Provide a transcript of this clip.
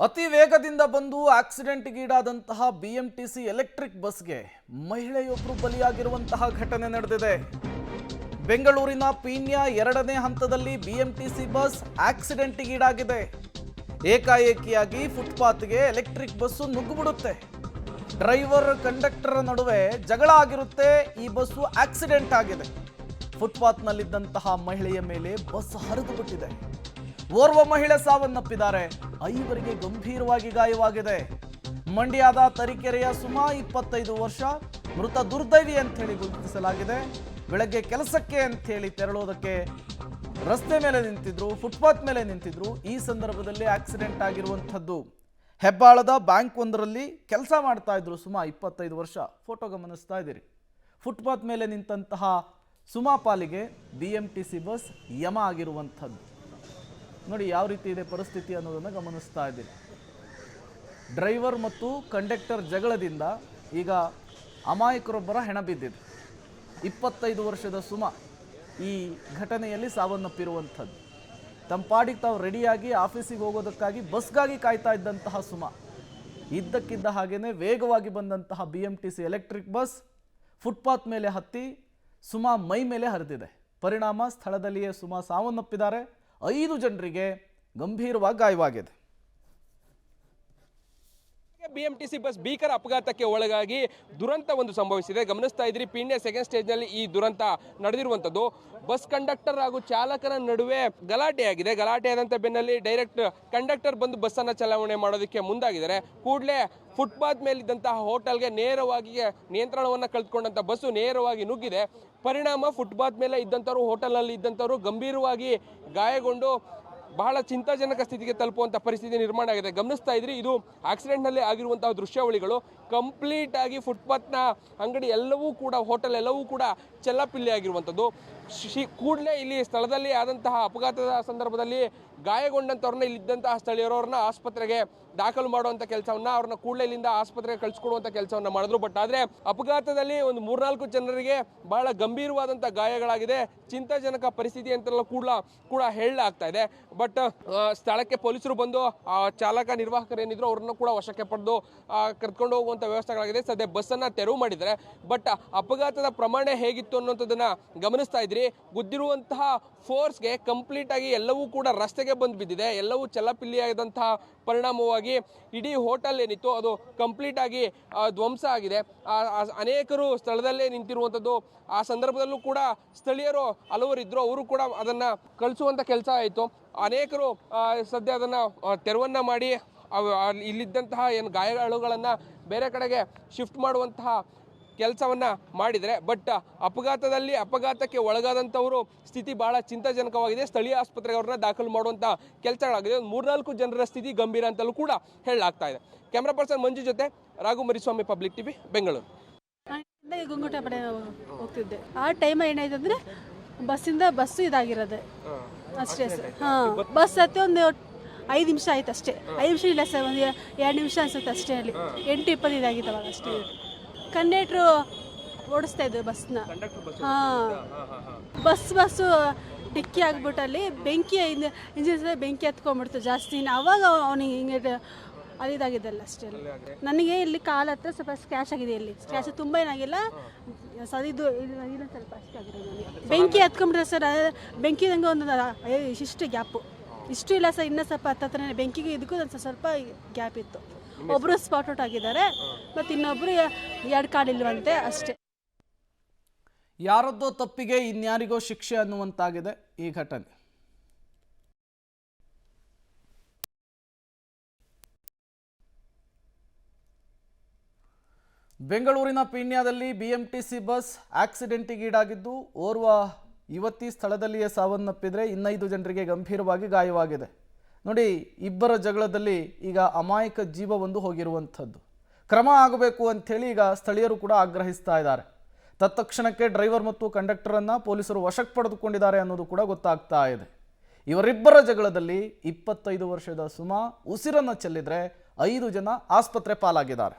ಅತಿ ವೇಗದಿಂದ ಬಂದು ಆಕ್ಸಿಡೆಂಟ್ಗೀಡಾದಂತಹ ಬಿಎಂಟಿಸಿ ಎಲೆಕ್ಟ್ರಿಕ್ ಬಸ್ಗೆ ಮಹಿಳೆಯೊಬ್ಬರು ಬಲಿಯಾಗಿರುವಂತಹ ಘಟನೆ ನಡೆದಿದೆ. ಬೆಂಗಳೂರಿನ ಪೀಣ್ಯ 2ನೇ ಹಂತದಲ್ಲಿ ಬಿಎಂಟಿಸಿ ಬಸ್ ಆಕ್ಸಿಡೆಂಟ್ಗೀಡಾಗಿದೆ. ಏಕಾಏಕಿಯಾಗಿ ಫುಟ್ಪಾತ್ಗೆ ಎಲೆಕ್ಟ್ರಿಕ್ ಬಸ್ಸು ನುಗ್ಗಿಬಿಡುತ್ತೆ. ಡ್ರೈವರ್ ಕಂಡಕ್ಟರ್ ನಡುವೆ ಜಗಳ ಆಗಿರುತ್ತೆ. ಈ ಬಸ್ಸು ಆಕ್ಸಿಡೆಂಟ್ ಆಗಿದೆ. ಫುಟ್ಪಾತ್ನಲ್ಲಿದ್ದಂತಹ ಮಹಿಳೆಯ ಮೇಲೆ ಬಸ್ ಹರಿದು ಬಿಟ್ಟಿದೆ. ಓರ್ವ ಮಹಿಳೆ ಸಾವನ್ನಪ್ಪಿದ್ದಾರೆ. 5 ಗಂಭೀರವಾಗಿ ಗಾಯವಾಗಿದೆ. ಮಂಡ್ಯದ ತರೀಕೆರೆಯ ಸುಮಾ 25 ವರ್ಷ ಮೃತ ದುರ್ದೈವಿ ಅಂತ ಹೇಳಿ ಗುರುತಿಸಲಾಗಿದೆ. ಬೆಳಗ್ಗೆ ಕೆಲಸಕ್ಕೆ ಅಂತ ಹೇಳಿ ತೆರಳೋದಕ್ಕೆ ರಸ್ತೆ ಮೇಲೆ ನಿಂತಿದ್ರು, ಫುಟ್ಪಾತ್ ಮೇಲೆ ನಿಂತಿದ್ರು. ಈ ಸಂದರ್ಭದಲ್ಲಿ ಆಕ್ಸಿಡೆಂಟ್ ಆಗಿರುವಂಥದ್ದು. ಹೆಬ್ಬಾಳದ ಬ್ಯಾಂಕ್ ಒಂದರಲ್ಲಿ ಕೆಲಸ ಮಾಡ್ತಾ ಇದ್ರು ಸುಮಾ 25 ವರ್ಷ. ಫೋಟೋ ಗಮನಿಸ್ತಾ ಇದ್ದೀರಿ. ಫುಟ್ಪಾತ್ ಮೇಲೆ ನಿಂತಹ ಸುಮಾ ಪಾಲಿಗೆ ಬಿಎಂಟಿಸಿ ಬಸ್ ಯಮ ಆಗಿರುವಂಥದ್ದು. ನೋಡಿ ಯಾವ ರೀತಿ ಇದೆ ಪರಿಸ್ಥಿತಿ ಅನ್ನೋದನ್ನು ಗಮನಿಸ್ತಾ ಇದ್ದೀರಿ. ಡ್ರೈವರ್ ಮತ್ತು ಕಂಡಕ್ಟರ್ ಜಗಳದಿಂದ ಈಗ ಅಮಾಯಕರೊಬ್ಬರ ಹೆಣ ಬಿದ್ದಿದೆ. 25 ವರ್ಷದ ಸುಮಾ ಈ ಘಟನೆಯಲ್ಲಿ ಸಾವನ್ನಪ್ಪಿರುವಂಥದ್ದು. ತಮ್ಮ ಪಾಡಿಗೆ ತಾವು ರೆಡಿಯಾಗಿ ಆಫೀಸಿಗೆ ಹೋಗೋದಕ್ಕಾಗಿ ಬಸ್ಗಾಗಿ ಕಾಯ್ತಾ ಇದ್ದಂತಹ ಸುಮಾ ಇದ್ದಕ್ಕಿದ್ದ ಹಾಗೇನೆ ವೇಗವಾಗಿ ಬಂದಂತಹ ಬಿಎಂಟಿಸಿ ಎಲೆಕ್ಟ್ರಿಕ್ ಬಸ್ ಫುಟ್ಪಾತ್ ಮೇಲೆ ಹತ್ತಿ ಸುಮಾ ಮೈ ಮೇಲೆ ಹರಿದಿದೆ. ಪರಿಣಾಮ ಸ್ಥಳದಲ್ಲಿಯೇ ಸುಮಾ ಸಾವನ್ನಪ್ಪಿದ್ದಾರೆ. 5 ಜನರಿಗೆ ಗಂಭೀರವಾಗಿ ಗಾಯವಾಗಿದೆ. ಬಿಎಂಟಿಸಿ ಬಸ್ ಭೀಕರ ಅಪಘಾತಕ್ಕೆ ಒಳಗಾಗಿ ದುರಂತ ಒಂದು ಸಂಭವಿಸಿದೆ. ಗಮನಿಸ್ತಾ ಇದ್ರಿ, ಪೀಣ್ಯ ಸೆಕೆಂಡ್ ಸ್ಟೇಜ್ನಲ್ಲಿ ಈ ದುರಂತ ನಡೆದಿರುವಂಥದ್ದು. ಬಸ್ ಕಂಡಕ್ಟರ್ ಹಾಗೂ ಚಾಲಕನ ನಡುವೆ ಗಲಾಟೆಯಾಗಿದೆ. ಗಲಾಟೆ ಆದಂಥ ಬೆನ್ನಲ್ಲಿ ಡೈರೆಕ್ಟ್ ಕಂಡಕ್ಟರ್ ಬಂದು ಬಸ್ಸನ್ನು ಚಲಾವಣೆ ಮಾಡೋದಕ್ಕೆ ಮುಂದಾಗಿದ್ದಾರೆ. ಕೂಡಲೇ ಫುಟ್ಪಾತ್ ಮೇಲಿದ್ದಂತಹ ಹೋಟೆಲ್ಗೆ ನೇರವಾಗಿ ನಿಯಂತ್ರಣವನ್ನು ಕಳೆದುಕೊಂಡಂಥ ಬಸ್ಸು ನೇರವಾಗಿ ನುಗ್ಗಿದೆ. ಪರಿಣಾಮ ಫುಟ್ಪಾತ್ ಮೇಲೆ ಇದ್ದಂಥವ್ರು, ಹೋಟೆಲ್ನಲ್ಲಿ ಇದ್ದಂಥವ್ರು ಗಂಭೀರವಾಗಿ ಗಾಯಗೊಂಡು ಬಹಳ ಚಿಂತಾಜನಕ ಸ್ಥಿತಿಗೆ ತಲುಪುವಂಥ ಪರಿಸ್ಥಿತಿ ನಿರ್ಮಾಣ ಆಗಿದೆ. ಗಮನಿಸ್ತಾ ಇದ್ರಿ, ಇದು ಆಕ್ಸಿಡೆಂಟ್ನಲ್ಲಿ ಆಗಿರುವಂತಹ ದೃಶ್ಯಾವಳಿಗಳು. ಕಂಪ್ಲೀಟ್ ಆಗಿ ಫುಟ್ಪಾತ್ನ ಅಂಗಡಿ ಎಲ್ಲವೂ ಕೂಡ, ಹೋಟೆಲ್ ಎಲ್ಲವೂ ಕೂಡ ಚೆಲ್ಲಾಪಿಲ್ಲಿ ಆಗಿರುವಂಥದ್ದು. ಕೂಡಲೇ ಇಲ್ಲಿ ಸ್ಥಳದಲ್ಲಿ ಆದಂತಹ ಅಪಘಾತದ ಸಂದರ್ಭದಲ್ಲಿ ಗಾಯಗೊಂಡಂಥವ್ರನ್ನ, ಇಲ್ಲಿದ್ದಂತಹ ಸ್ಥಳೀಯರವ್ರನ್ನ ಆಸ್ಪತ್ರೆಗೆ ದಾಖಲು ಮಾಡುವಂಥ ಕೆಲಸವನ್ನ, ಅವ್ರನ್ನ ಕೂಡಲೇ ಇಲ್ಲಿಂದ ಆಸ್ಪತ್ರೆಗೆ ಕಳಿಸ್ಕೊಡುವಂಥ ಕೆಲಸವನ್ನ ಮಾಡಿದ್ರು. ಬಟ್ ಆದರೆ ಅಪಘಾತದಲ್ಲಿ ಒಂದು 3-4 ಜನರಿಗೆ ಬಹಳ ಗಂಭೀರವಾದಂಥ ಗಾಯಗಳಾಗಿದೆ. ಚಿಂತಾಜನಕ ಪರಿಸ್ಥಿತಿ ಅಂತೆಲ್ಲ ಕೂಡ ಹೇಳಲಾಗ್ತಾ ಇದೆ. ಬಟ್ ಸ್ಥಳಕ್ಕೆ ಪೊಲೀಸರು ಬಂದು ಚಾಲಕ ನಿರ್ವಾಹಕರು ಏನಿದ್ರು ಅವ್ರನ್ನ ಕೂಡ ವಶಕ್ಕೆ ಪಡೆದು ಕರ್ಕೊಂಡು ಹೋಗುವಂಥ ವ್ಯವಸ್ಥೆಗಳಾಗಿದೆ. ಸದ್ಯ ಬಸ್ಸನ್ನು ತೆರವು ಮಾಡಿದ್ದಾರೆ. ಬಟ್ ಅಪಘಾತದ ಪ್ರಮಾಣ ಹೇಗಿತ್ತು ಅನ್ನೋಂಥದ್ದನ್ನ ಗಮನಿಸ್ತಾ ಇದ್ರಿ. ಗುದ್ದಿರುವಂತಹ ಫೋರ್ಸ್ಗೆ ಕಂಪ್ಲೀಟ್ ಆಗಿ ಎಲ್ಲವೂ ಕೂಡ ರಸ್ತೆಗೆ ಬಂದು ಬಿದ್ದಿದೆ. ಎಲ್ಲವೂ ಚೆಲ್ಲಪಿಲ್ಲಿಯಾದಂತಹ ಪರಿಣಾಮವಾಗಿ ಇಡೀ ಹೋಟೆಲ್ ಏನಿತ್ತು ಅದು ಕಂಪ್ಲೀಟ್ ಆಗಿ ಧ್ವಂಸ ಆಗಿದೆ. ಅನೇಕರು ಸ್ಥಳದಲ್ಲೇ ನಿಂತಿರುವಂಥದ್ದು. ಆ ಸಂದರ್ಭದಲ್ಲೂ ಕೂಡ ಸ್ಥಳೀಯರು ಹಲವರಿದ್ರು, ಅವರು ಕೂಡ ಅದನ್ನ ಕಳಿಸುವಂಥ ಕೆಲಸ ಆಯಿತು. ಅನೇಕರು ಸದ್ಯ ಅದನ್ನ ತೆರವನ್ನ ಮಾಡಿ ಇಲ್ಲಿದ್ದಂತಹ ಏನು ಗಾಯಗಳನ್ನು ಬೇರೆ ಕಡೆಗೆ ಶಿಫ್ಟ್ ಮಾಡುವಂತಹ ಕೆಲಸವನ್ನ ಮಾಡಿದರೆ. ಬಟ್ ಅಪಘಾತಕ್ಕೆ ಒಳಗಾದಂಥವರು ಸ್ಥಿತಿ ಬಹಳ ಚಿಂತಾಜನಕವಾಗಿದೆ. ಸ್ಥಳೀಯ ಆಸ್ಪತ್ರೆಗೆ ಅವ್ರನ್ನ ದಾಖಲು ಮಾಡುವಂಥ ಕೆಲಸಗಳಾಗಿದೆ. 3-4 ಜನರ ಸ್ಥಿತಿ ಗಂಭೀರ ಅಂತಲೂ ಕೂಡ ಹೇಳಲಾಗ್ತಾ ಇದೆ. ಕ್ಯಾಮ್ರಾ ಪರ್ಸನ್ ಮಂಜು ಜೊತೆ ರಾಘು ಮರಿಸ್ವಾಮಿ, ಪಬ್ಲಿಕ್ ಟಿವಿ, ಬೆಂಗಳೂರು. ಗುಂಗುಟಪಡೆ ಹೋಗ್ತಿದ್ದೆ. ಆ ಟೈಮ್ ಏನಾಯ್ತು ಅಂದರೆ ಬಸ್ಸು ಇದಾಗಿರೋದೆ ಅಷ್ಟೇ ಸರ್. ಬಸ್ ಹತ್ತಿ ಒಂದು 5 ನಿಮಿಷ ಆಯ್ತು ಅಷ್ಟೇ. 5 ನಿಮಿಷ ಇಲ್ಲ ಸರ್, ಒಂದು 2 ನಿಮಿಷ ಅನ್ಸುತ್ತೆ ಅಷ್ಟೇ. ಅಲ್ಲಿ 8:20 ಇದಾಗಿತ್ತು ಅವಾಗ ಅಷ್ಟೇ. ಕಂಡಕ್ಟ್ರು ಓಡಿಸ್ತಾ ಇದ್ರು ಬಸ್ನ. ಬಸ್ಸು ಡಿಕ್ಕಿ ಆಗ್ಬಿಟ್ಟು ಅಲ್ಲಿ ಬೆಂಕಿ ಇಂಜಿನ್ ಬೆಂಕಿ ಹತ್ಕೊಂಡ್ಬಿಡ್ತು ಜಾಸ್ತಿ. ಅವಾಗ ಅವನಿಗೆ ಹಿಂಗೆ ಅಲ್ಲಿದಾಗಿದ್ದಲ್ಲ ಅಷ್ಟೇ. ನನಗೆ ಇಲ್ಲಿ ಕಾಲ ಹತ್ರ ಸ್ವಲ್ಪ ಸ್ಕ್ರ್ಯಾಚ್ ಆಗಿದೆ. ಇಲ್ಲಿ ಸ್ಕ್ರ್ಯಾಚ್ ತುಂಬ ಏನಾಗಿಲ್ಲ, ಸದಿದ್ದು ಇಲ್ಲ, ಸ್ವಲ್ಪ ಅಷ್ಟೇ ಆಗಿದೆ. ಬೆಂಕಿ ಹತ್ಕೊಂಡ್ಬಿಟ್ರೆ ಸರ್, ಬೆಂಕಿದಂಗೆ ಒಂದು ಇಷ್ಟು ಗ್ಯಾಪು ಇಷ್ಟು ಇಲ್ಲ ಸರ್. ಇನ್ನೂ ಸ್ವಲ್ಪ ಹತ್ತತ್ರ ಬೆಂಕಿಗೆ ಇದಕ್ಕೂ ಒಂದು ಸ್ವಲ್ಪ ಗ್ಯಾಪ್ ಇತ್ತು. ಒಬ್ಬರು ಸ್ಪಾಟ್ ಔಟ್ ಆಗಿದ್ದಾರೆ, ಮತ್ತು ಇನ್ನೊಬ್ಬರು 2 ಕಾಲಿಲ್ವಂತೆ ಅಷ್ಟೇ. ಯಾರದ್ದೋ ತಪ್ಪಿಗೆ ಇನ್ಯಾರಿಗೋ ಶಿಕ್ಷೆ ಅನ್ನುವಂತಾಗಿದೆ ಈ ಘಟನೆ. ಬೆಂಗಳೂರಿನ ಪೀಣ್ಯದಲ್ಲಿ ಬಿಎಂಟಿಸಿ ಬಸ್ ಆಕ್ಸಿಡೆಂಟ್ಗೀಡಾಗಿದ್ದು ಓರ್ವ ಯುವತಿ ಸ್ಥಳದಲ್ಲಿಯೇ ಸಾವನ್ನಪ್ಪಿದರೆ 5 ಜನರಿಗೆ ಗಂಭೀರವಾಗಿ ಗಾಯವಾಗಿದೆ. ನೋಡಿ, ಇಬ್ಬರ ಜಗಳದಲ್ಲಿ ಈಗ ಅಮಾಯಕ ಜೀವವೊಂದು ಹೋಗಿರುವಂಥದ್ದು. ಕ್ರಮ ಆಗಬೇಕು ಅಂಥೇಳಿ ಈಗ ಸ್ಥಳೀಯರು ಕೂಡ ಆಗ್ರಹಿಸ್ತಾ ಇದ್ದಾರೆ. ತತ್ಕ್ಷಣಕ್ಕೆ ಡ್ರೈವರ್ ಮತ್ತು ಕಂಡಕ್ಟರನ್ನು ಪೊಲೀಸರು ವಶಕ್ಕೆ ಪಡೆದುಕೊಂಡಿದ್ದಾರೆ ಅನ್ನೋದು ಕೂಡ ಗೊತ್ತಾಗ್ತಾ ಇದೆ. ಇವರಿಬ್ಬರ ಜಗಳದಲ್ಲಿ 25 ವರ್ಷದ ಸುಮಾ ಉಸಿರನ್ನು ಚೆಲ್ಲಿದರೆ 5 ಜನ ಆಸ್ಪತ್ರೆ ಪಾಲಾಗಿದ್ದಾರೆ.